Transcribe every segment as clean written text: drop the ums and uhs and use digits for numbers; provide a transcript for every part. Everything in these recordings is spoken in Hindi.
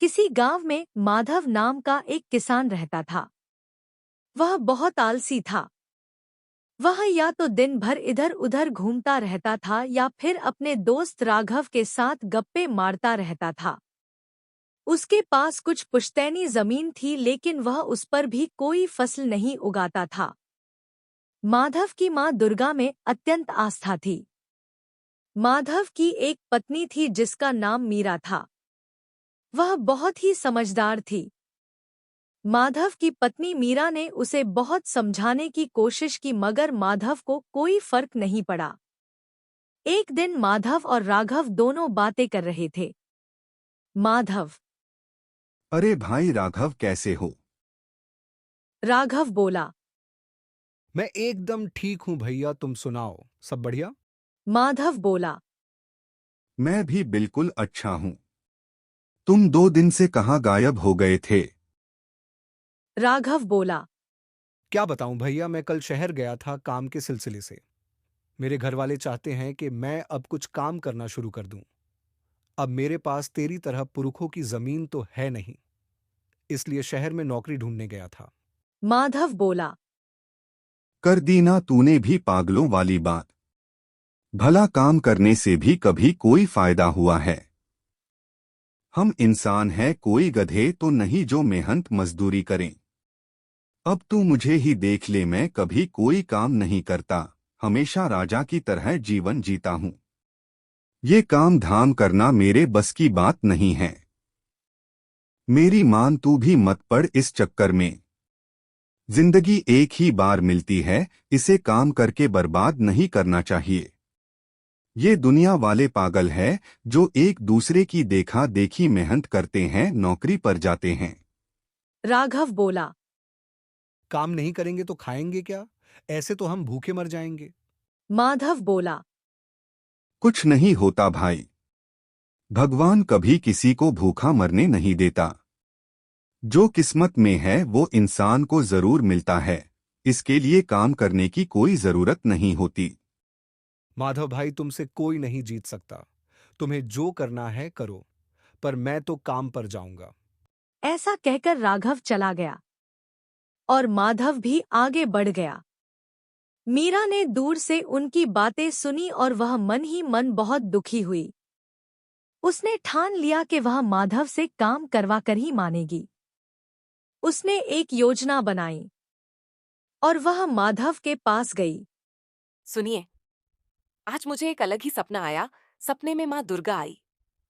किसी गांव में माधव नाम का एक किसान रहता था। वह बहुत आलसी था। वह या तो दिन भर इधर उधर घूमता रहता था या फिर अपने दोस्त राघव के साथ गप्पे मारता रहता था। उसके पास कुछ पुश्तैनी जमीन थी, लेकिन वह उस पर भी कोई फसल नहीं उगाता था। माधव की मां दुर्गा में अत्यंत आस्था थी। माधव की एक पत्नी थी जिसका नाम मीरा था। वह बहुत ही समझदार थी। माधव की पत्नी मीरा ने उसे बहुत समझाने की कोशिश की, मगर माधव को कोई फर्क नहीं पड़ा। एक दिन माधव और राघव दोनों बातें कर रहे थे। माधव: अरे भाई राघव, कैसे हो? राघव बोला। मैं एकदम ठीक हूं भैया, तुम सुनाओ, सब बढ़िया? माधव बोला। मैं भी बिल्कुल अच्छा हूँ। तुम 2 दिन से कहाँ गायब हो गए थे? राघव बोला। क्या बताऊं भैया, मैं कल शहर गया था काम के सिलसिले से। मेरे घर वाले चाहते हैं कि मैं अब कुछ काम करना शुरू कर दूं। अब मेरे पास तेरी तरह पुरखों की जमीन तो है नहीं, इसलिए शहर में नौकरी ढूंढने गया था। माधव बोला। कर दी ना तूने भी पागलों वाली बात। भला काम करने से भी कभी कोई फायदा हुआ है? हम इंसान हैं, कोई गधे तो नहीं जो मेहनत मजदूरी करें। अब तू मुझे ही देख ले, मैं कभी कोई काम नहीं करता, हमेशा राजा की तरह जीवन जीता हूँ। ये काम धाम करना मेरे बस की बात नहीं है। मेरी मान तू भी मत पड़ इस चक्कर में। जिंदगी एक ही बार मिलती है, इसे काम करके बर्बाद नहीं करना चाहिए। ये दुनिया वाले पागल है जो एक दूसरे की देखा देखी मेहनत करते हैं, नौकरी पर जाते हैं। राघव बोला। काम नहीं करेंगे तो खाएंगे क्या? ऐसे तो हम भूखे मर जाएंगे। माधव बोला। कुछ नहीं होता भाई, भगवान कभी किसी को भूखा मरने नहीं देता। जो किस्मत में है वो इंसान को जरूर मिलता है, इसके लिए काम करने की कोई जरूरत नहीं होती। माधव भाई, तुमसे कोई नहीं जीत सकता। तुम्हें जो करना है करो, पर मैं तो काम पर जाऊंगा। ऐसा कहकर राघव चला गया और माधव भी आगे बढ़ गया। मीरा ने दूर से उनकी बातें सुनी और वह मन ही मन बहुत दुखी हुई। उसने ठान लिया कि वह माधव से काम करवा कर ही मानेगी। उसने एक योजना बनाई और वह माधव के पास गई। सुनिए, आज मुझे एक अलग ही सपना आया। सपने में माँ दुर्गा आई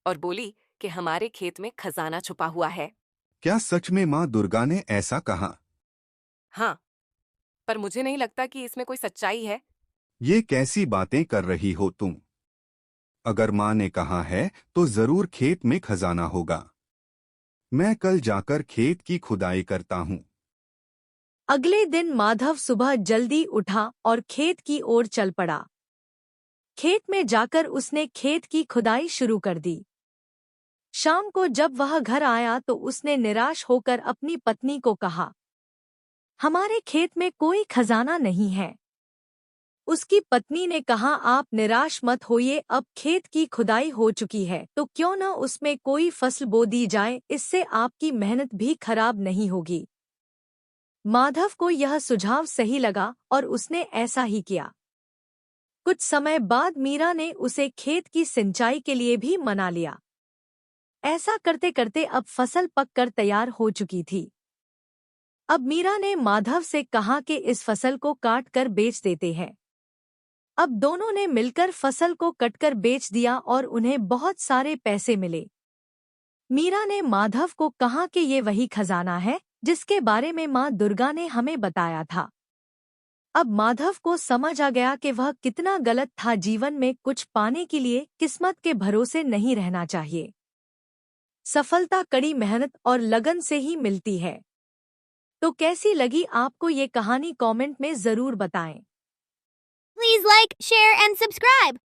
और बोली कि हमारे खेत में खजाना छुपा हुआ है। क्या सच में माँ दुर्गा ने ऐसा कहा? हाँ, पर मुझे नहीं लगता कि इसमें कोई सच्चाई है। ये कैसी बातें कर रही हो तुम? अगर माँ ने कहा है तो जरूर खेत में खजाना होगा। मैं कल जाकर खेत की खुदाई करता हूँ। अगले दिन माधव सुबह जल्दी उठा और खेत की ओर चल पड़ा। खेत में जाकर उसने खेत की खुदाई शुरू कर दी। शाम को जब वह घर आया तो उसने निराश होकर अपनी पत्नी को कहा, हमारे खेत में कोई खजाना नहीं है। उसकी पत्नी ने कहा, आप निराश मत होइए, अब खेत की खुदाई हो चुकी है तो क्यों न उसमें कोई फसल बो दी जाए, इससे आपकी मेहनत भी खराब नहीं होगी। माधव को यह सुझाव सही लगा और उसने ऐसा ही किया। कुछ समय बाद मीरा ने उसे खेत की सिंचाई के लिए भी मना लिया। ऐसा करते करते अब फसल पककर तैयार हो चुकी थी। अब मीरा ने माधव से कहा कि इस फसल को काट कर बेच देते हैं। अब दोनों ने मिलकर फसल को कटकर बेच दिया और उन्हें बहुत सारे पैसे मिले। मीरा ने माधव को कहा कि ये वही खजाना है जिसके बारे में माँ दुर्गा ने हमें बताया था। अब माधव को समझ आ गया कि वह कितना गलत था। जीवन में कुछ पाने के लिए किस्मत के भरोसे नहीं रहना चाहिए। सफलता कड़ी मेहनत और लगन से ही मिलती है। तो कैसी लगी आपको ये कहानी, कमेंट में जरूर बताएं। Please like, share, and subscribe.